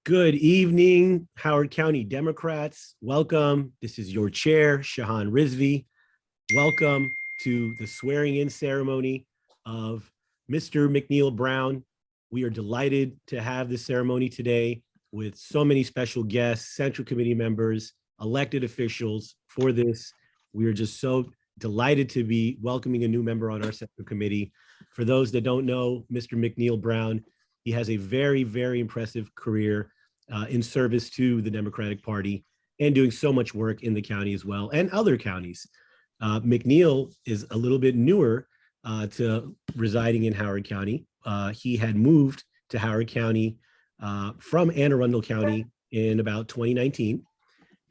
Good evening, Howard County Democrats. Welcome. This is your chair, Shahan Rizvi. Welcome to the swearing in ceremony of Mr. McNeal Brown. We are delighted to have this ceremony today with so many special guests, Central Committee members, elected officials for this. We are just so delighted to be welcoming a new member on our Central Committee. For those that don't know, Mr. McNeal Brown, he has a very, very impressive career in service to the Democratic Party and doing so much work in the county as well and other counties. McNeal is a little bit newer to residing in Howard County. He had moved to Howard County from Anne Arundel County in about 2019.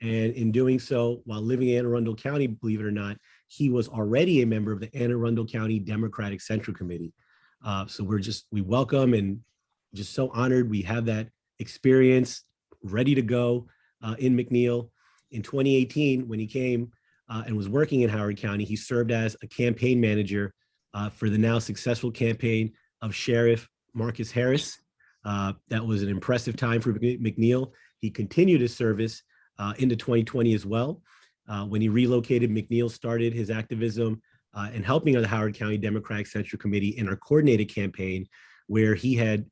And in doing so, while living in Anne Arundel County, believe it or not, he was already a member of the Anne Arundel County Democratic Central Committee. So we welcome and just so honored we have that experience ready to go in McNeal. In 2018, when he came and was working in Howard County, he served as a campaign manager for the now successful campaign of Sheriff Marcus Harris. That was an impressive time for McNeal. He continued his service into 2020 as well. When he relocated, McNeal started his activism and helping the Howard County Democratic Central Committee in our coordinated campaign, where he had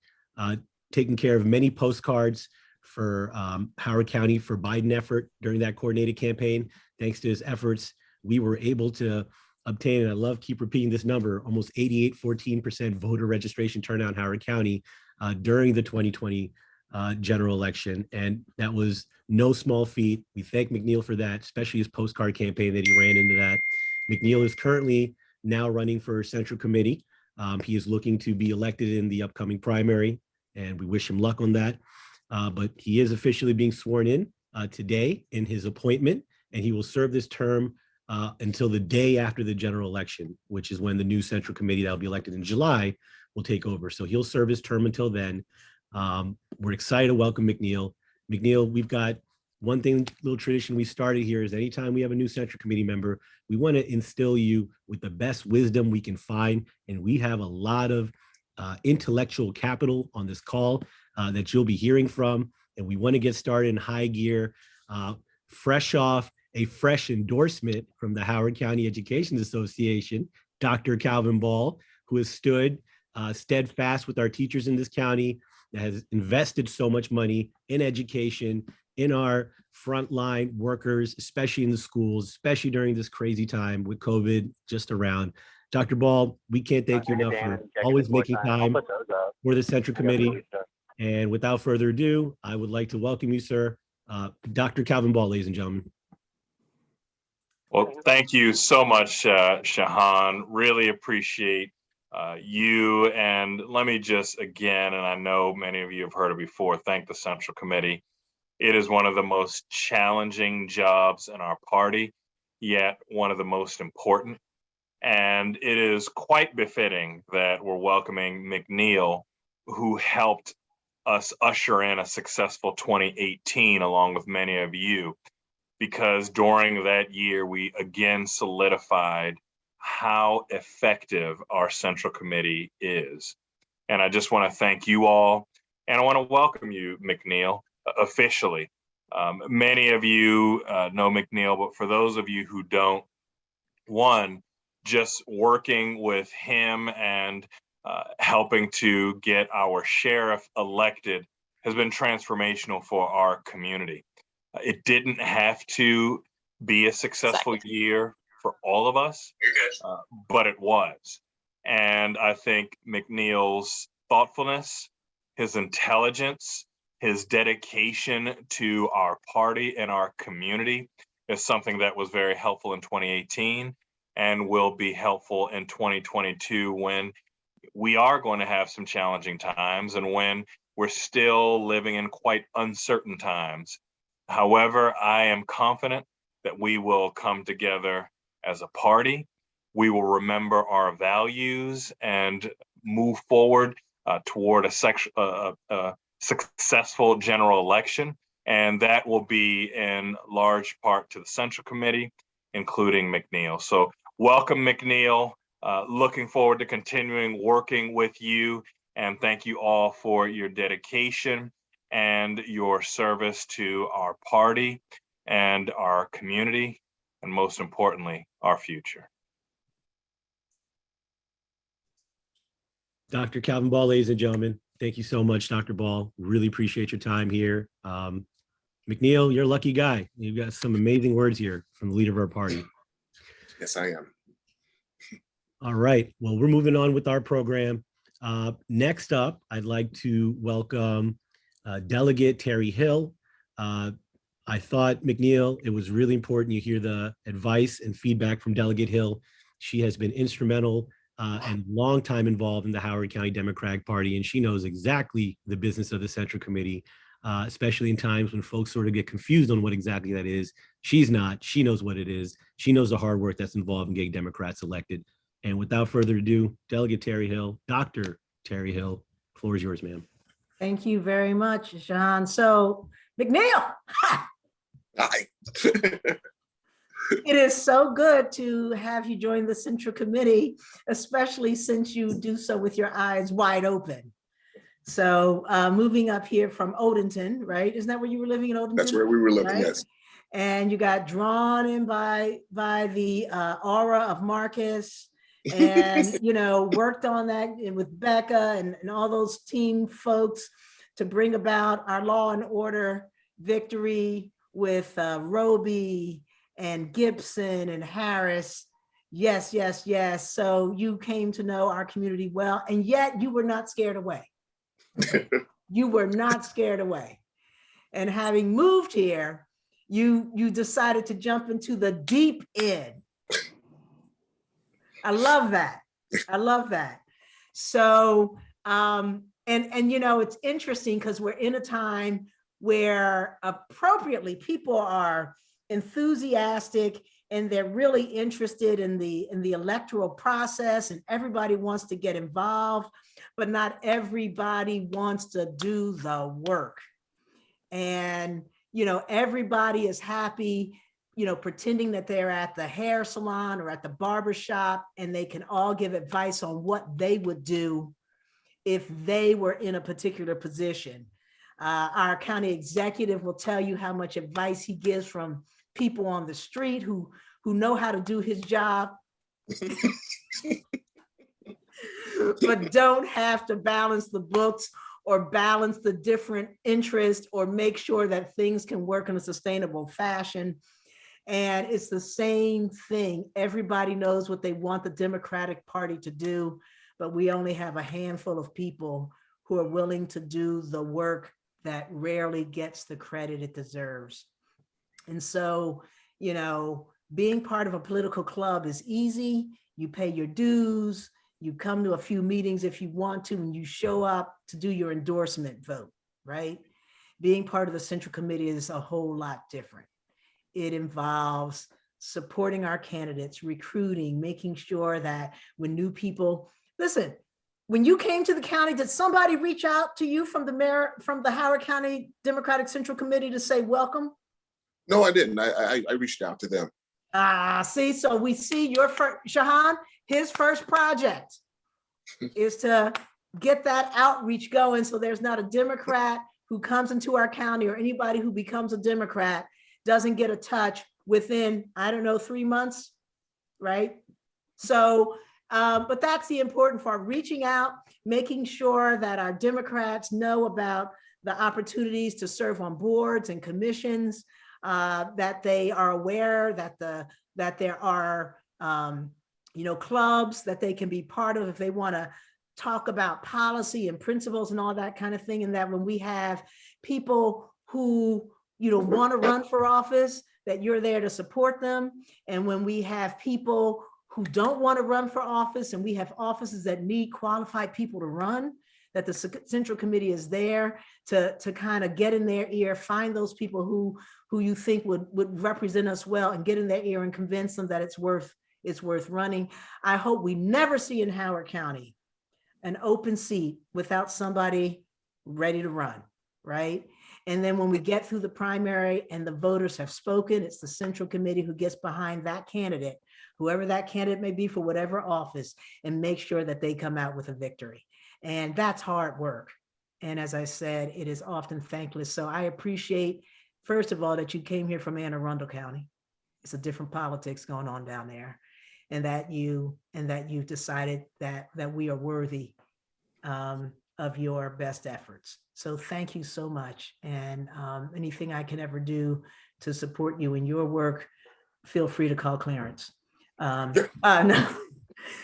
taken care of many postcards for Howard County for Biden effort during that coordinated campaign. Thanks to his efforts, we were able to obtain, and I keep repeating this number, almost 14% voter registration turnout in Howard County during the 2020 general election. And that was no small feat. We thank McNeal for that, especially his postcard campaign that he ran into that. McNeal is currently now running for Central Committee. He is looking to be elected in the upcoming primary, and we wish him luck on that. But he is officially being sworn in today in his appointment, and he will serve this term until the day after the general election, which is when the new Central Committee that will be elected in July will take over. So he'll serve his term until then. We're excited to welcome McNeal. McNeal, we've got one little tradition we started here is anytime we have a new Central Committee member, we want to instill you with the best wisdom we can find. And we have a lot of intellectual capital on this call that you'll be hearing from. And we want to get started in high gear, fresh off a fresh endorsement from the Howard County Education Association, Dr. Calvin Ball, who has stood steadfast with our teachers in this county, that has invested so much money in education, in our frontline workers, especially in the schools, especially during this crazy time with COVID just around. Dr. Ball, we can't thank you enough for always making time for the Central Committee. And without further ado, I would like to welcome you, sir, Dr. Calvin Ball, ladies and gentlemen. Well, thank you so much, Shahan. Really appreciate you. And let me just again, and I know many of you have heard it before, thank the Central Committee. It is one of the most challenging jobs in our party, yet one of the most important. And it is quite befitting that we're welcoming McNeal, who helped us usher in a successful 2018 along with many of you, because during that year, we again solidified how effective our Central Committee is. And I just want to thank you all. And I want to welcome you, McNeal, officially. Many of you know McNeal, but for those of you who don't, one, just working with him and helping to get our sheriff elected has been transformational for our community. It didn't have to be a successful year for all of us, but it was. And I think McNeal's thoughtfulness, his intelligence, his dedication to our party and our community is something that was very helpful in 2018 and will be helpful in 2022 when we are going to have some challenging times and when we're still living in quite uncertain times. However, I am confident that we will come together as a party. We will remember our values and move forward toward a successful general election. And that will be in large part to the Central Committee, including McNeal. So welcome, McNeal. Looking forward to continuing working with you. And thank you all for your dedication and your service to our party and our community, and most importantly, our future. Dr. Calvin Ball, ladies and gentlemen, thank you so much, Dr. Ball. Really appreciate your time here. McNeal, you're a lucky guy. You've got some amazing words here from the leader of our party. Yes, I am. All right. Well, we're moving on with our program. Next up, I'd like to welcome Delegate Terri Hill. I thought, McNeal, it was really important you hear the advice and feedback from Delegate Hill. She has been instrumental and long time involved in the Howard County Democratic Party, and she knows exactly the business of the Central Committee, especially in times when folks sort of get confused on what exactly that is. She's not. She knows what it is. She knows the hard work that's involved in getting Democrats elected. And without further ado, Delegate Terri Hill, Dr. Terri Hill, floor is yours, ma'am. Thank you very much, Shahan. So, McNeal, Hi. it is so good to have you join the Central Committee, especially since you do so with your eyes wide open. So moving up here from Odenton, right? Isn't that where you were living in Odenton? That's where we were living, right? yes. And you got drawn in by the aura of Marcus and, you know, worked on that with Becca and all those team folks to bring about our law and order victory with Roby and Gibson and Harris. Yes, yes, yes. So you came to know our community well, and yet you were not scared away. You were not scared away. And having moved here, you decided to jump into the deep end. I love that. I love that. So, and you know, it's interesting because we're in a time where appropriately people are enthusiastic and they're really interested in the electoral process, and everybody wants to get involved, but not everybody wants to do the work. And, you know, everybody is happy, you know, pretending that they're at the hair salon or at the barber shop, and they can all give advice on what they would do if they were in a particular position. Our county executive will tell you how much advice he gives from people on the street who know how to do his job, but don't have to balance the books or balance the different interests or make sure that things can work in a sustainable fashion. And it's the same thing. Everybody knows what they want the Democratic Party to do, but we only have a handful of people who are willing to do the work that rarely gets the credit it deserves. And so, you know, being part of a political club is easy. You pay your dues, you come to a few meetings if you want to, and you show up to do your endorsement vote, right? Being part of the Central Committee is a whole lot different. It involves supporting our candidates, recruiting, making sure that when new people, listen, when you came to the county, did somebody reach out to you from the mayor, from the Howard County Democratic Central Committee to say welcome? No, I didn't. I reached out to them. See, so we see your first, Shahan, his first project is to get that outreach going. So there's not a Democrat who comes into our county or anybody who becomes a Democrat doesn't get a touch within, I don't know, 3 months, right? So, but that's the important part, reaching out, making sure that our Democrats know about the opportunities to serve on boards and commissions, that they are aware that there are you know, clubs that they can be part of if they want to talk about policy and principles and all that kind of thing. And that when we have people who, you know, want to run for office, that you're there to support them. And when we have people who don't want to run for office and we have offices that need qualified people to run, that the Central Committee is there to kind of get in their ear, find those people who you think would represent us well, and get in their ear and convince them that it's worth running. I hope we never see in Howard County an open seat without somebody ready to run, right? And then when we get through the primary and the voters have spoken, it's the Central Committee who gets behind that candidate, whoever that candidate may be for whatever office, and make sure that they come out with a victory. And that's hard work. And as I said, it is often thankless. So I appreciate, first of all, that you came here from Anne Arundel County. It's a different politics going on down there. And that you decided that we are worthy of your best efforts. So thank you so much. And anything I can ever do to support you in your work, feel free to call Clarence. No,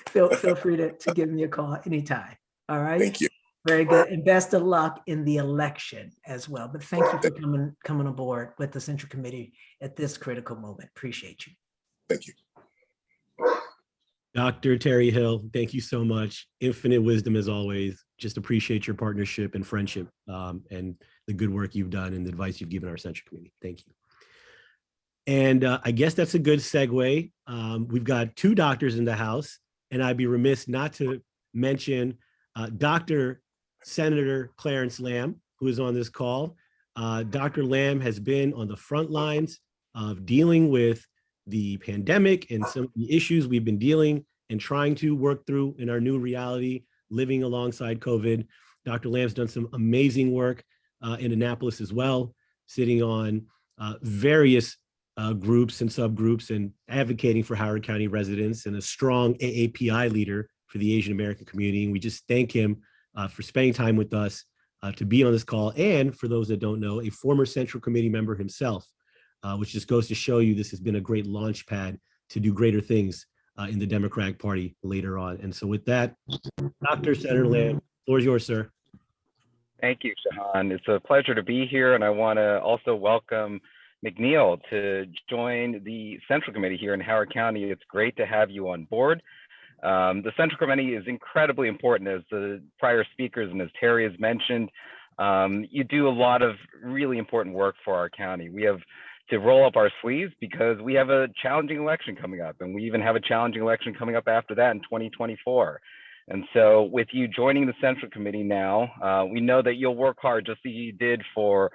feel free to give me a call anytime. All right. Thank you. Very good. And best of luck in the election as well. But thank you for coming aboard with the Central Committee at this critical moment. Appreciate you. Thank you. Dr. Terri Hill, thank you so much. Infinite wisdom as always. Just appreciate your partnership and friendship and the good work you've done and the advice you've given our Central Committee. Thank you. And I guess that's a good segue. We've got two doctors in the House, and I'd be remiss not to mention Dr. Senator Clarence Lam, who is on this call. Dr. Lam has been on the front lines of dealing with the pandemic and some of the issues we've been dealing and trying to work through in our new reality, living alongside COVID. Dr. Lam's done some amazing work in Annapolis as well, sitting on various groups and subgroups and advocating for Howard County residents, and a strong AAPI leader for the Asian American community. And we just thank him for spending time with us to be on this call. And for those that don't know, a former Central Committee member himself, which just goes to show you this has been a great launch pad to do greater things in the Democratic Party later on. And so with that, Dr. Senator Lam, the floor is yours, sir. Thank you, Shahan. It's a pleasure to be here. And I want to also welcome McNeal to join the Central Committee here in Howard County. It's great to have you on board. The Central Committee is incredibly important, as the prior speakers and as Terri has mentioned. You do a lot of really important work for our county. We have to roll up our sleeves because we have a challenging election coming up, and we even have a challenging election coming up after that in 2024. And so with you joining the Central Committee now, we know that you'll work hard just as you did for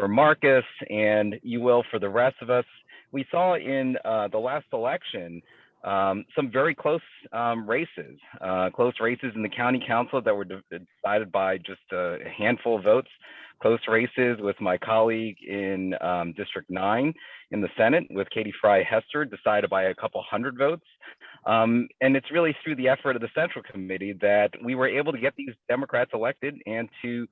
Marcus, and you will for the rest of us. We saw in the last election some very close races in the county council that were decided by just a handful of votes. Close races with my colleague in District 9 in the Senate with Katie Fry Hester, decided by a couple hundred votes. And it's really through the effort of the Central Committee that we were able to get these Democrats elected and to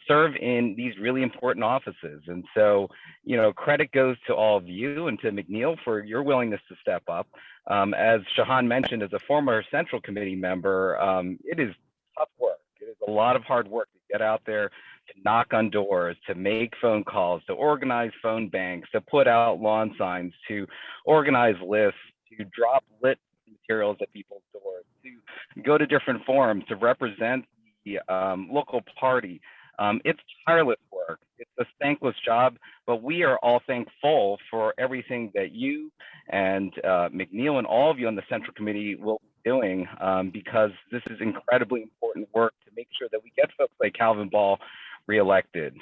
serve in these really important offices. And so, you know, credit goes to all of you and to McNeal for your willingness to step up. As Shahan mentioned, as a former Central Committee member, it is tough work. It is a lot of hard work to get out there, to knock on doors, to make phone calls, to organize phone banks, to put out lawn signs, to organize lists, to drop lit materials at people's doors, to go to different forums, to represent the local party. It's tireless work. It's a thankless job, but we are all thankful for everything that you and McNeal and all of you on the Central Committee will be doing, because this is incredibly important work to make sure that we get folks like Calvin Ball reelected.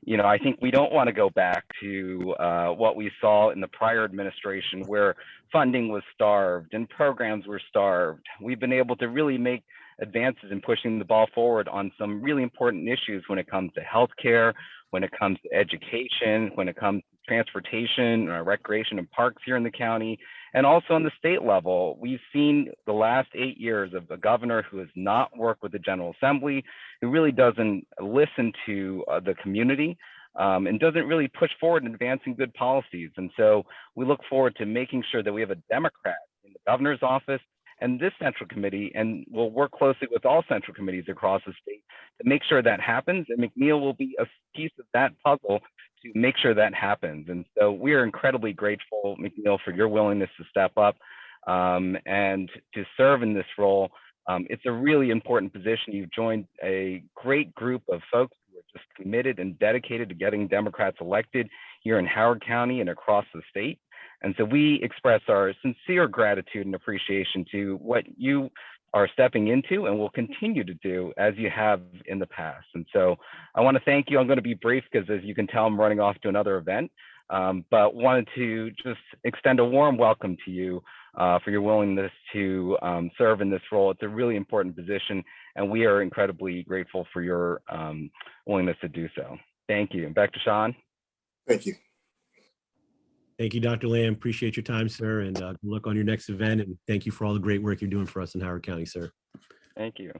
You know, I think we don't want to go back to what we saw in the prior administration, where funding was starved and programs were starved. We've been able to really make advances in pushing the ball forward on some really important issues when it comes to healthcare, when it comes to education, when it comes to transportation, recreation and parks here in the county, and also on the state level. We've seen the last 8 years of a governor who has not worked with the General Assembly, who really doesn't listen to the community, and doesn't really push forward in advancing good policies. And so we look forward to making sure that we have a Democrat in the governor's office and this Central Committee, and we'll work closely with all Central Committees across the state to make sure that happens. And McNeal will be a piece of that puzzle to make sure that happens. And so we are incredibly grateful, McNeal, for your willingness to step up and to serve in this role. It's a really important position. You've joined a great group of folks who are just committed and dedicated to getting Democrats elected here in Howard County and across the state. And so we express our sincere gratitude and appreciation to what you are stepping into and will continue to do as you have in the past. And so I want to thank you. I'm going to be brief because, as you can tell, I'm running off to another event, but wanted to just extend a warm welcome to you for your willingness to serve in this role. It's a really important position. and we are incredibly grateful for your willingness to do so. Thank you. And back to Sean. Thank you. Thank you, Dr. Lam. Appreciate your time, sir, and good luck on your next event. And thank you for all the great work you're doing for us in Howard County, sir. Thank you.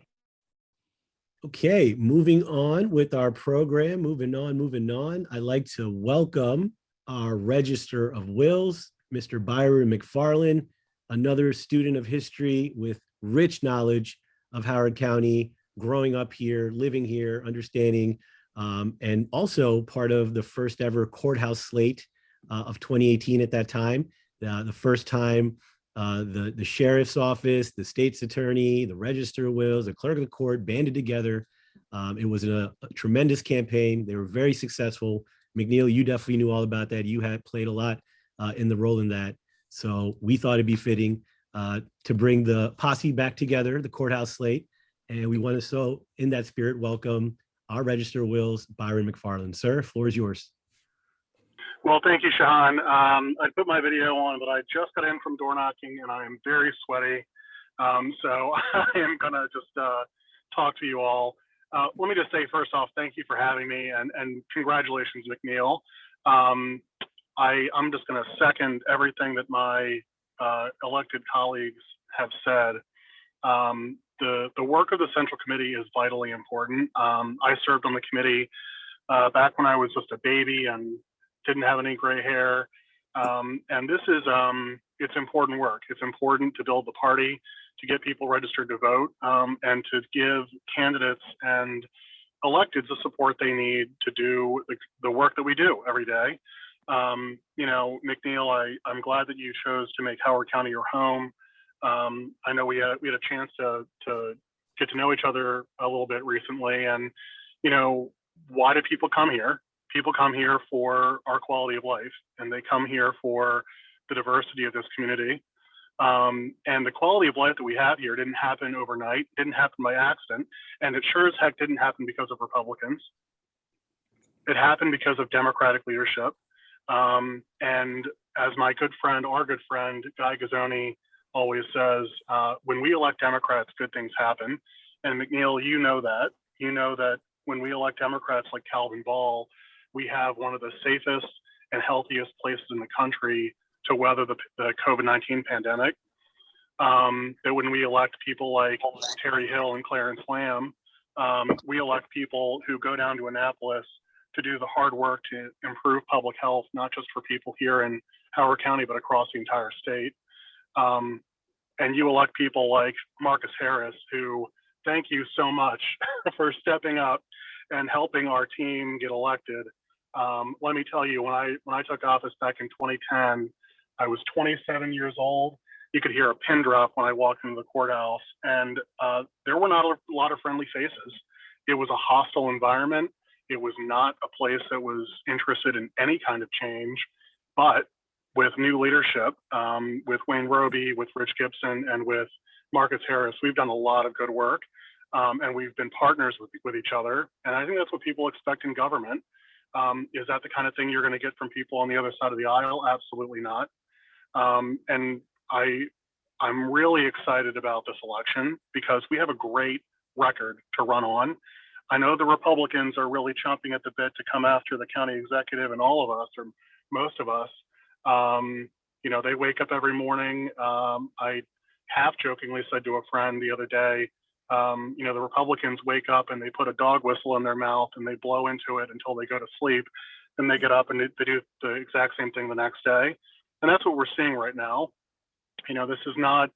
Okay, moving on with our program, moving on. I'd like to welcome our Register of Wills, Mr. Byron Macfarlane, another student of history with rich knowledge of Howard County, growing up here, living here, understanding, and also part of the first ever courthouse slate of 2018 at that time. The first time the sheriff's office, the state's attorney, the Register of Wills, the clerk of the court banded together. It was a tremendous campaign. They were very successful. McNeal, you definitely knew all about that. You had played a lot in the role in that. So we thought it'd be fitting to bring the posse back together, the courthouse slate. And we want to, so in that spirit, welcome our Register of Wills, Byron Macfarlane. Sir, floor is yours. Well, thank you, Sean. I put my video on, but I just got in from door knocking and I am very sweaty. So I am gonna just talk to you all. Let me just say first off, thank you for having me and congratulations, McNeal. I'm just gonna second everything that my elected colleagues have said. The work of the Central Committee is vitally important. I served on the committee back when I was just a baby and didn't have any gray hair. And this is, it's important work. It's important to build the party, to get people registered to vote, and to give candidates and electeds the support they need to do the work that we do every day. You know, McNeal, I'm glad that you chose to make Howard County your home. I know we had a chance to get to know each other a little bit recently, and you know, why do people come here? People come here for our quality of life, and they come here for the diversity of this community. And the quality of life that we have here didn't happen overnight, didn't happen by accident, and it sure as heck didn't happen because of Republicans. It happened because of Democratic leadership. And as my good friend, our good friend, Guy Guzzone always says, when we elect Democrats, good things happen. And McNeal, you know that. You know that when we elect Democrats like Calvin Ball, we have one of the safest and healthiest places in the country to weather the COVID-19 pandemic. That when we elect people like Terri Hill and Clarence Lam, we elect people who go down to Annapolis to do the hard work to improve public health, not just for people here in Howard County, but across the entire state. And you elect people like Marcus Harris, who, thank you so much for stepping up and helping our team get elected. Let me tell you, when I took office back in 2010, I was 27 years old. You could hear a pin drop when I walked into the courthouse, and there were not a lot of friendly faces. It was a hostile environment. It was not a place that was interested in any kind of change. But with new leadership, with Wayne Roby, with Rich Gibson, and with Marcus Harris, we've done a lot of good work, and we've been partners with each other. And I think that's what people expect in government. Is that the kind of thing you're going to get from people on the other side of the aisle? Absolutely not. And I'm really excited about this election because we have a great record to run on. I know the Republicans are really chomping at the bit to come after the county executive and all of us, or most of us. You know, they wake up every morning. I half jokingly said to a friend the other day, you know, the Republicans wake up and they put a dog whistle in their mouth and they blow into it until they go to sleep. Then they get up and they do the exact same thing the next day. And that's what we're seeing right now. You know, this is not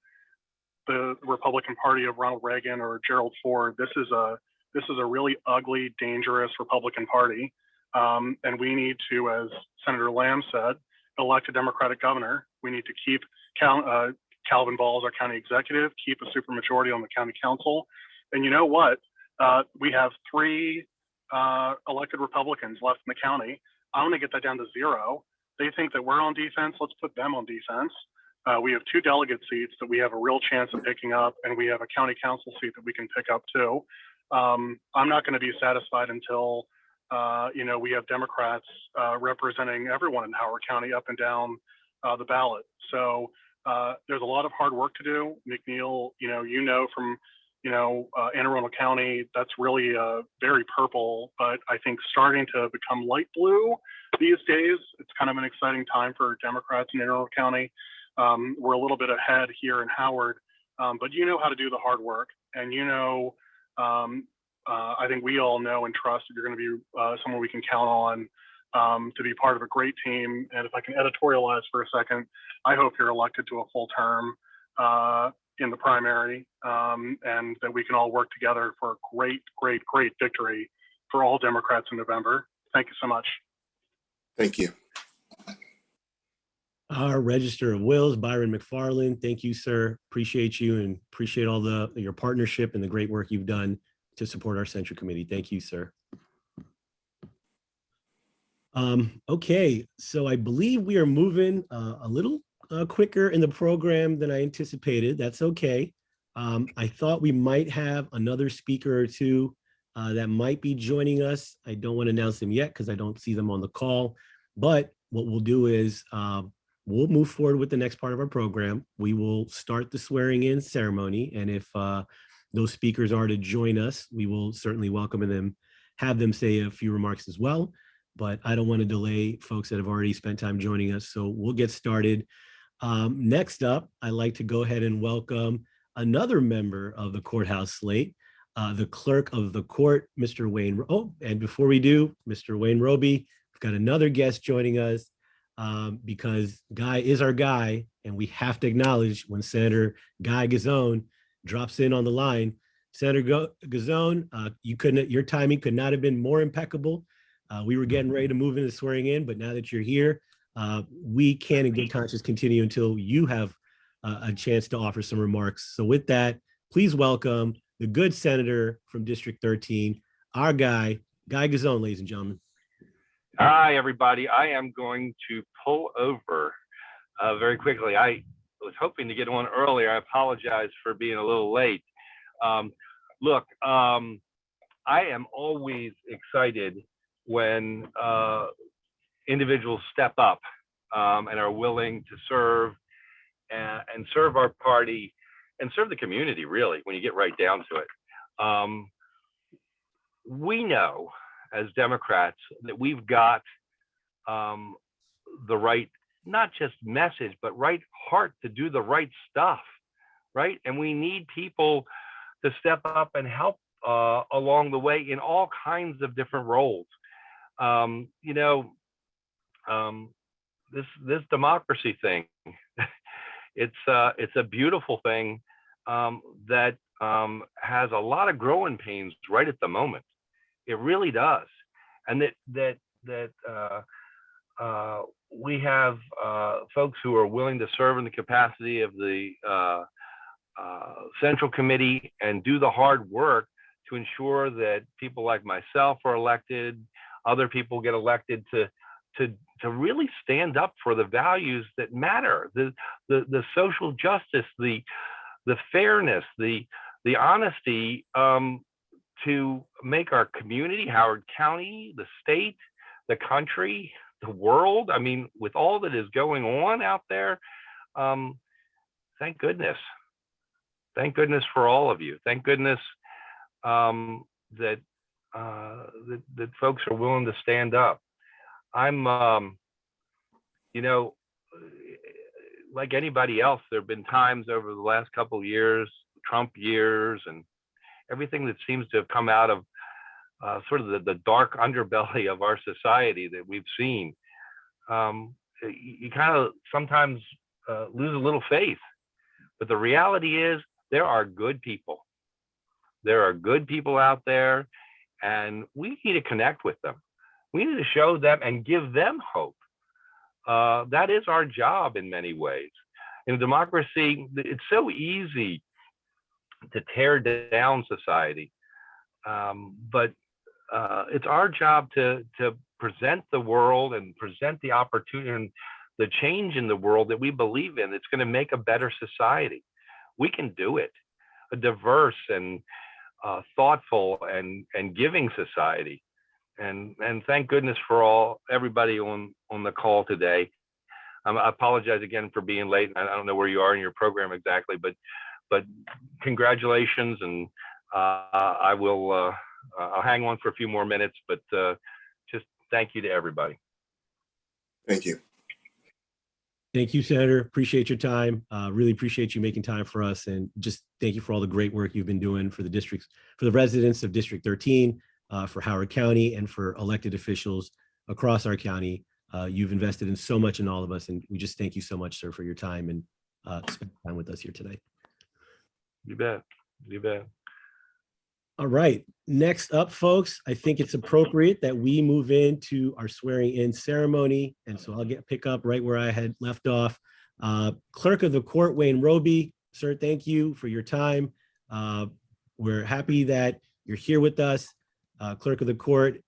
the Republican Party of Ronald Reagan or Gerald Ford. This is a really ugly, dangerous Republican Party. And we need to, as Senator Lam said, elect a Democratic governor. We need to keep Calvin Ball as our county executive, keep a supermajority on the county council. And you know what? We have 3 elected Republicans left in the county. I'm gonna get that down to 0. They think that we're on defense. Let's put them on defense. We have 2 delegate seats that we have a real chance of picking up, and we have a county council seat that we can pick up too. I'm not gonna be satisfied until you know, we have Democrats representing everyone in Howard County up and down the ballot. So there's a lot of hard work to do. McNeal, you know from Anne Arundel County, that's really very purple, but I think starting to become light blue these days. It's kind of an exciting time for Democrats in Anne Arundel County. We're a little bit ahead here in Howard, but you know how to do the hard work, and I think we all know and trust that you're going to be someone we can count on to be part of a great team. And if I can editorialize for a second, I hope you're elected to a full term in the primary, and that we can all work together for a great, great, great victory for all Democrats in November. Thank you so much. Thank you. Our Register of Wills, Byron Macfarlane. Thank you, sir. Appreciate you and appreciate all your partnership and the great work you've done to support our Central Committee. Thank you, sir. Okay, so I believe we are moving a little quicker in the program than I anticipated. That's okay. I thought we might have another speaker or two that might be joining us. I don't want to announce them yet because I don't see them on the call, but what we'll do is we'll move forward with the next part of our program. We will start the swearing in ceremony, and if those speakers are to join us, we will certainly welcome them, have them say a few remarks as well. But I don't want to delay folks that have already spent time joining us, so we'll get started. Next up, I'd like to go ahead and welcome another member of the courthouse slate, the clerk of the court, Mr. Wayne. Oh, and before we do, Mr. Wayne Roby, we've got another guest joining us because Guy is our guy, and we have to acknowledge when Senator Guy Guzzone drops in on the line. Senator Guzzone, your timing could not have been more impeccable. We were getting ready to move into swearing in, but now that you're here, we can in good conscience continue until you have a chance to offer some remarks. So with that, please welcome the good senator from District 13, our guy, Guy Guzzone, ladies and gentlemen. Hi, everybody. I am going to pull over very quickly. I was hoping to get on earlier. I apologize for being a little late. Look, I am always excited when individuals step up and are willing to serve and serve our party and serve the community, really, when you get right down to it. We know as Democrats that we've got the right, not just message, but right heart to do the right stuff, right? And we need people to step up and help along the way in all kinds of different roles. This democracy thing, it's a beautiful thing that has a lot of growing pains right at the moment. It really does, and that we have folks who are willing to serve in the capacity of the Central Committee and do the hard work to ensure that people like myself are elected, other people get elected to really stand up for the values that matter, the social justice, the fairness, the honesty, to make our community, Howard County, the state, the country, the world. I mean, with all that is going on out there, thank goodness. Thank goodness for all of you. Thank goodness that folks are willing to stand up. I'm, like anybody else, there have been times over the last couple of years, Trump years, and everything that seems to have come out of sort of the dark underbelly of our society that we've seen. You kind of sometimes lose a little faith, but the reality is there are good people. There are good people out there, and we need to connect with them. We need to show them and give them hope. That is our job in many ways. In democracy, it's so easy to tear down society, but it's our job to present the world and present the opportunity and the change in the world that we believe in. It's going to make a better society. We can do it. A diverse and thoughtful and giving society. And thank goodness for everybody on the call today. I apologize again for being late. I don't know where you are in your program exactly, but but congratulations, and I'll hang on for a few more minutes, but just thank you to everybody. Thank you. Thank you, Senator. Appreciate your time. Really appreciate you making time for us, and just thank you for all the great work you've been doing for the districts, for the residents of District 13, for Howard County, and for elected officials across our county. You've invested in so much in all of us, and we just thank you so much, sir, for your time and spending time with us here tonight. You bet. You bet. All right, next up, folks, I think it's appropriate that we move into our swearing in ceremony. And so I'll pick up right where I had left off. Clerk of the Court, Wayne Roby, sir, thank you for your time. We're happy that you're here with us. Clerk of the Court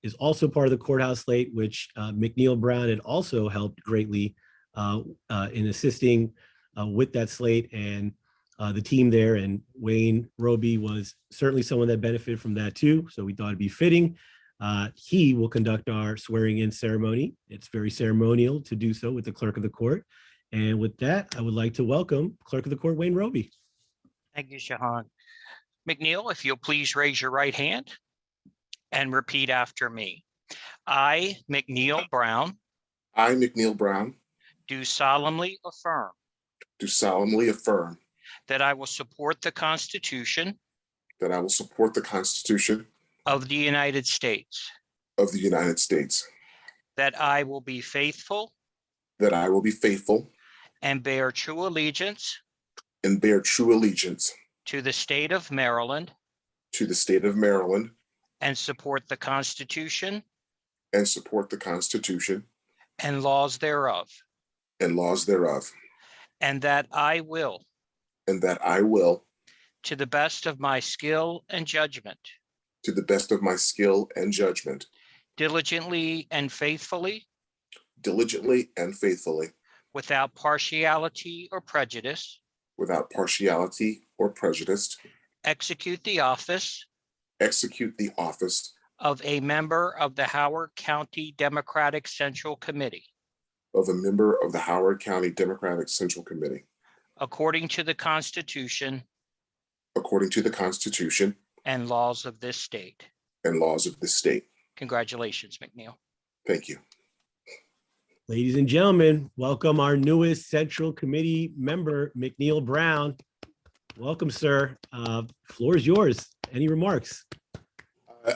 is also part of the courthouse slate, which McNeal Brown had also helped greatly in assisting with that slate and the team there, and Wayne Roby was certainly someone that benefited from that too. So we thought it'd be fitting. He will conduct our swearing in ceremony. It's very ceremonial to do so with the Clerk of the Court. And with that, I would like to welcome Clerk of the Court, Wayne Roby. Thank you, Shahan. McNeal, if you'll please raise your right hand and repeat after me. I, McNeal Brown, I, McNeal Brown, do solemnly affirm do solemnly affirm that I will support the Constitution that I will support the Constitution of the United States, of the United States, that I will be faithful that I will be faithful and bear true allegiance and bear true allegiance to the state of Maryland to the state of Maryland and support the Constitution and support the Constitution and laws thereof, and laws thereof, and that I will, and that I will, to the best of my skill and judgment, to the best of my skill and judgment, diligently and faithfully, diligently and faithfully, without partiality or prejudice, without partiality or prejudice, execute the office execute the office of a member of the Howard County Democratic Central Committee, of a member of the Howard County Democratic Central Committee, according to the Constitution according to the Constitution and laws of this state. and laws of this state. Congratulations, McNeal. Thank you. Ladies and gentlemen, welcome our newest Central Committee member, McNeal Brown. Welcome, sir. Floor is yours. Any remarks?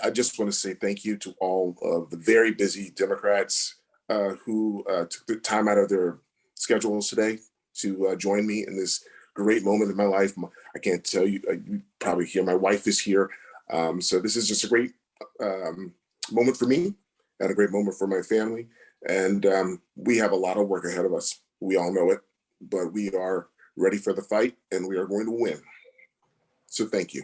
I just want to say thank you to all of the very busy Democrats who took the time out of their schedules today to join me in this great moment in my life. I can't tell you, you probably hear my wife is here. So this is just a great moment for me and a great moment for my family. And we have a lot of work ahead of us. We all know it, but we are ready for the fight and we are going to win. So thank you.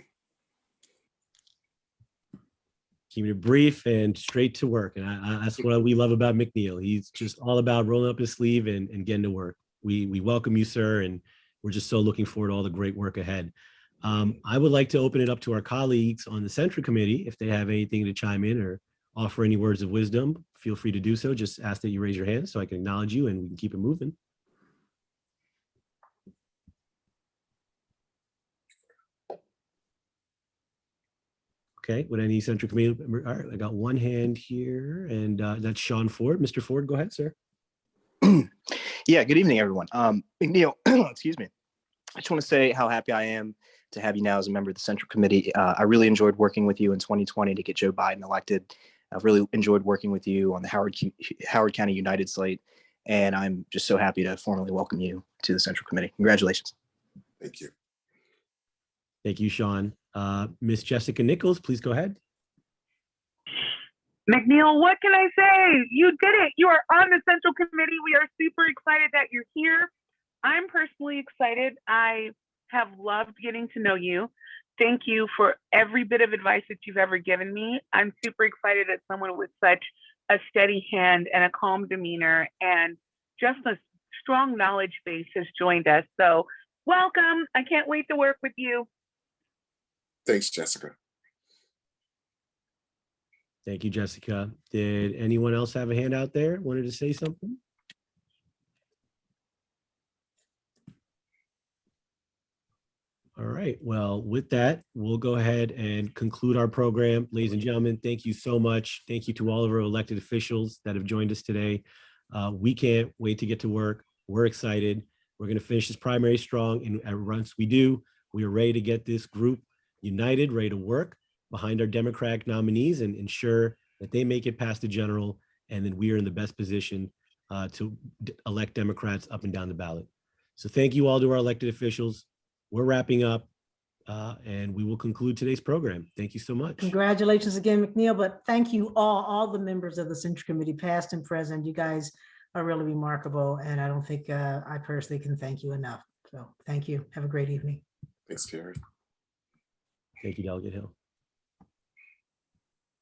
Keeping it brief and straight to work. And that's what we love about McNeal. He's just all about rolling up his sleeve and getting to work. We welcome you, sir, and we're just so looking forward to all the great work ahead. I would like to open it up to our colleagues on the Central Committee. If they have anything to chime in or offer any words of wisdom, feel free to do so. Just ask that you raise your hand so I can acknowledge you and we can keep it moving. Okay, would any Central Committee member? All right, I got one hand here, and that's Sean Ford. Mr. Ford, go ahead, sir. Yeah, good evening, everyone. McNeal, excuse me. I just want to say how happy I am to have you now as a member of the Central Committee. I really enjoyed working with you in 2020 to get Joe Biden elected. I've really enjoyed working with you on the Howard County United slate, and I'm just so happy to formally welcome you to the Central Committee. Congratulations. Thank you. Thank you, Sean. Miss Jessica Nichols, please go ahead. McNeal, what can I say? You did it. You are on the Central Committee. We are super excited that you're here. I'm personally excited. I have loved getting to know you. Thank you for every bit of advice that you've ever given me. I'm super excited that someone with such a steady hand and a calm demeanor and just a strong knowledge base has joined us. So welcome. I can't wait to work with you. Thanks, Jessica. Thank you, Jessica. Did anyone else have a hand out there? Wanted to say something? All right. Well, with that, we'll go ahead and conclude our program. Ladies and gentlemen, thank you so much. Thank you to all of our elected officials that have joined us today. We can't wait to get to work. We're excited. We're going to finish this primary strong. And once we do, we are ready to get this group united, ready to work behind our Democratic nominees and ensure that they make it past the general, and then we are in the best position to elect Democrats up and down the ballot. So thank you all to our elected officials. We're wrapping up and we will conclude today's program. Thank you so much. Congratulations again, McNeal, but thank you all the members of the Central Committee, past and present. You guys are really remarkable, and I don't think I personally can thank you enough. So thank you. Have a great evening. Thanks, Terri. Thank you, Delegate Hill.